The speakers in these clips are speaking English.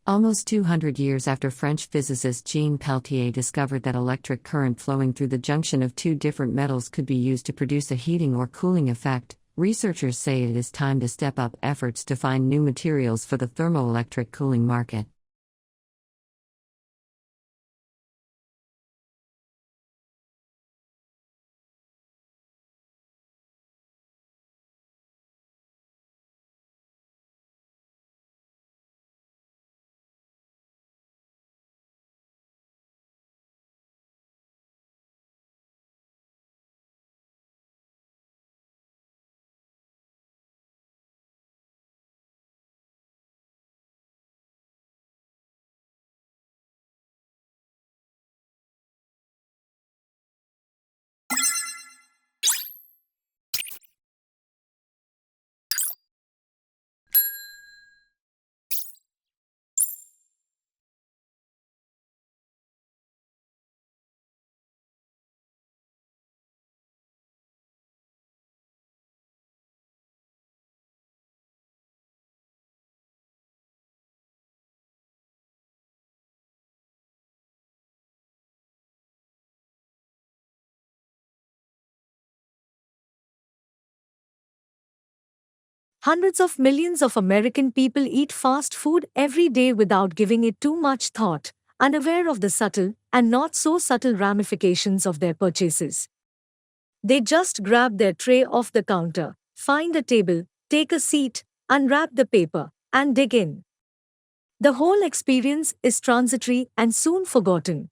Almost 200 years after French physicist Jean Peltier discovered that electric current flowing through the junction of two different metals could be used to produce a heating or cooling effect, researchers say it is time to step up efforts to find new materials for the thermoelectric cooling market. Hundreds of millions of American people eat fast food every day without giving it too much thought, unaware of the subtle and not so subtle ramifications of their purchases. They just grab their tray off the counter, find a table, take a seat, unwrap the paper, and dig in. The whole experience is transitory and soon forgotten.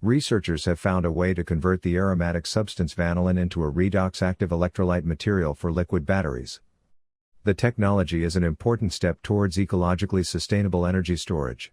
Researchers have found a way to convert the aromatic substance vanillin into a redox-active electrolyte material for liquid batteries. The technology is an important step towards ecologically sustainable energy storage.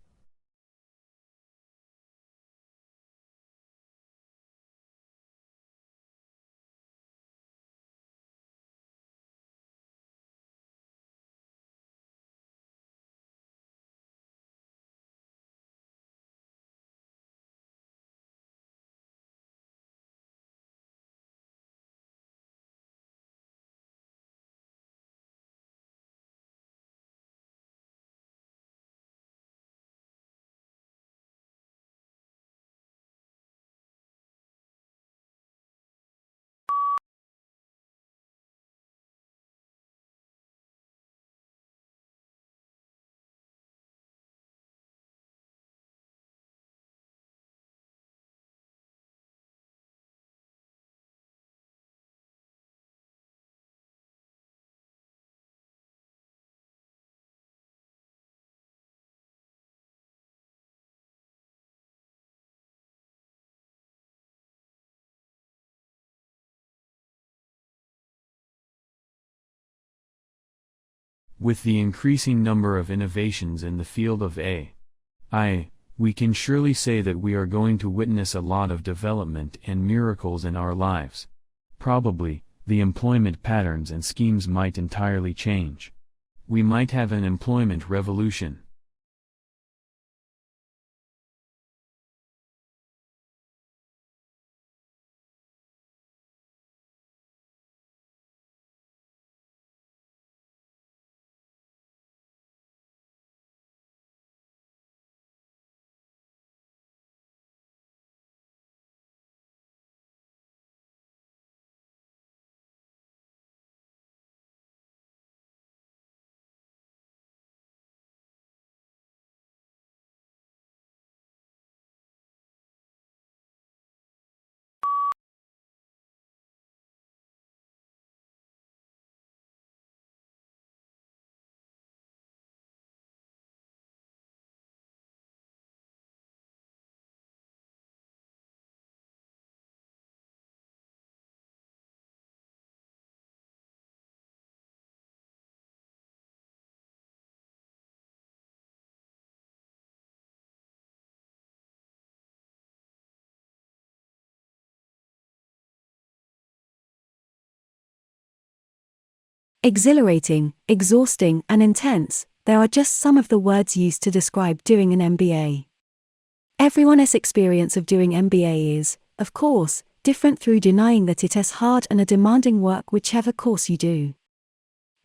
With the increasing number of innovations in the field of AI, we can surely say that we are going to witness a lot of development and miracles in our lives. Probably, the employment patterns and schemes might entirely change. We might have an employment revolution. Exhilarating, exhausting, and intense, there are just some of the words used to describe doing an MBA. Everyone's experience of doing MBA is, of course, different through denying that it is hard and a demanding work whichever course you do.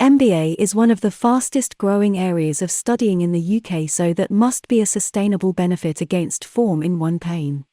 MBA is one of the fastest growing areas of studying in the UK, so that must be a sustainable benefit against form in one pain.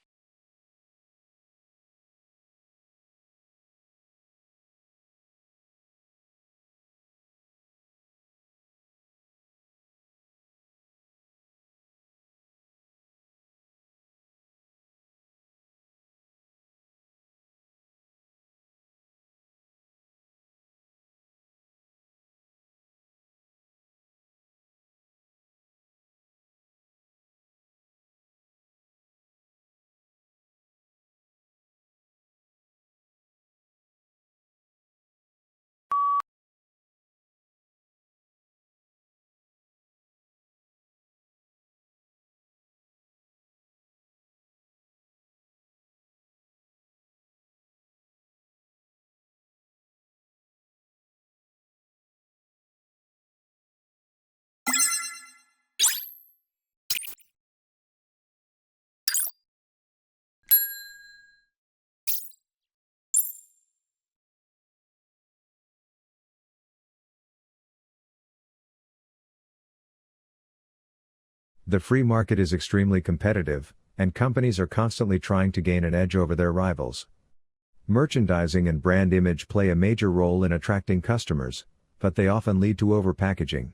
The free market is extremely competitive, and companies are constantly trying to gain an edge over their rivals. Merchandising and brand image play a major role in attracting customers, but they often lead to overpackaging.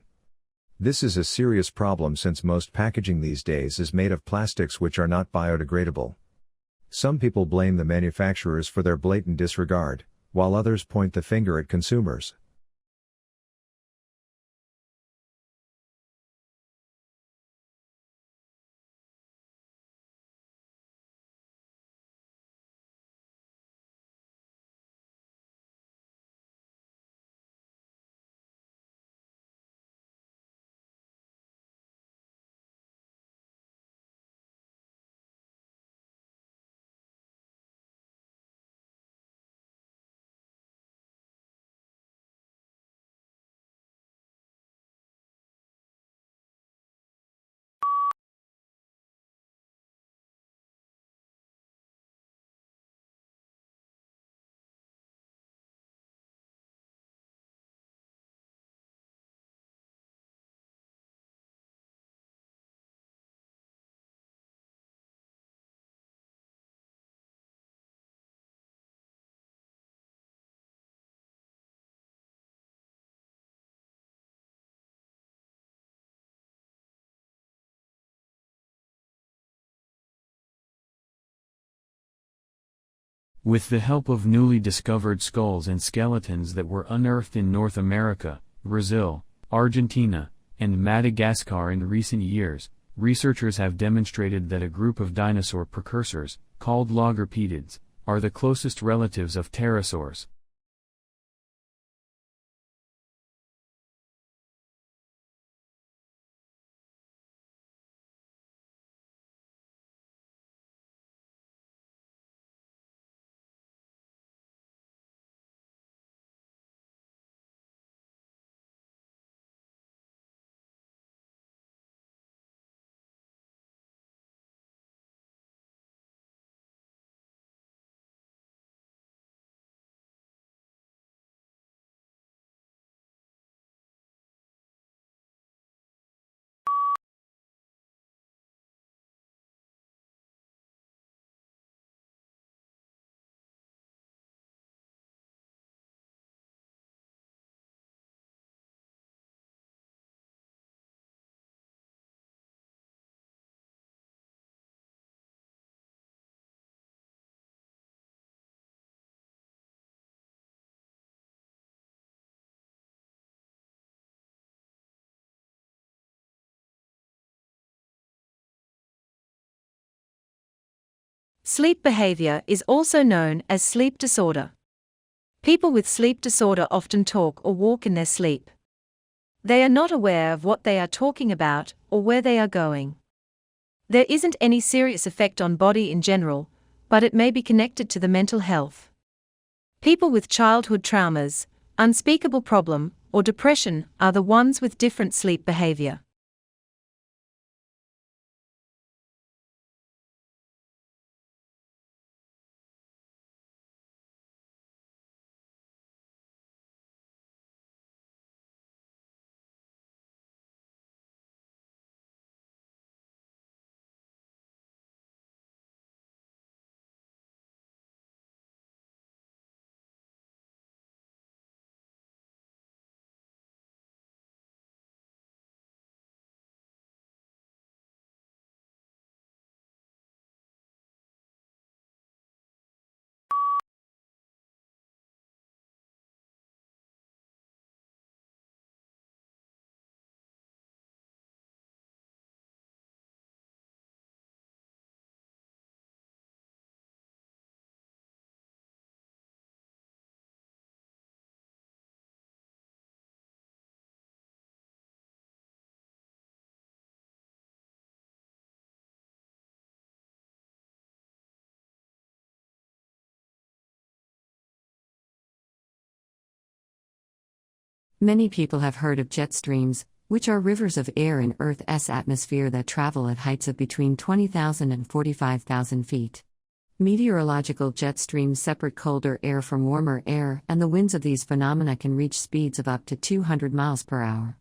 This is a serious problem since most packaging these days is made of plastics which are not biodegradable. Some people blame the manufacturers for their blatant disregard, while others point the finger at consumers. With the help of newly discovered skulls and skeletons that were unearthed in North America, Brazil, Argentina, and Madagascar in recent years, researchers have demonstrated that a group of dinosaur precursors, called logorpedids, are the closest relatives of pterosaurs. Sleep behavior is also known as sleep disorder. People with sleep disorder often talk or walk in their sleep. They are not aware of what they are talking about or where they are going. There isn't any serious effect on body in general, but it may be connected to the mental health. People with childhood traumas, unspeakable problem, or depression are the ones with different sleep behavior. Many people have heard of jet streams, which are rivers of air in Earth's atmosphere that travel at heights of between 20,000 and 45,000 feet. Meteorological jet streams separate colder air from warmer air, and the winds of these phenomena can reach speeds of up to 200 miles per hour.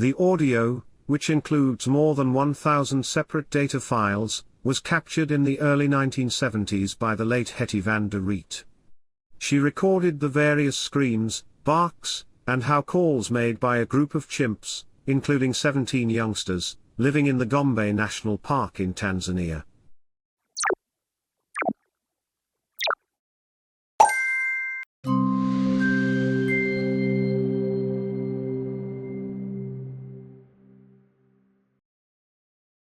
The audio, which includes more than 1,000 separate data files, was captured in the early 1970s by the late Hetty van der Riet. She recorded the various screams, barks, and calls made by a group of chimps, including 17 youngsters, living in the Gombe National Park in Tanzania.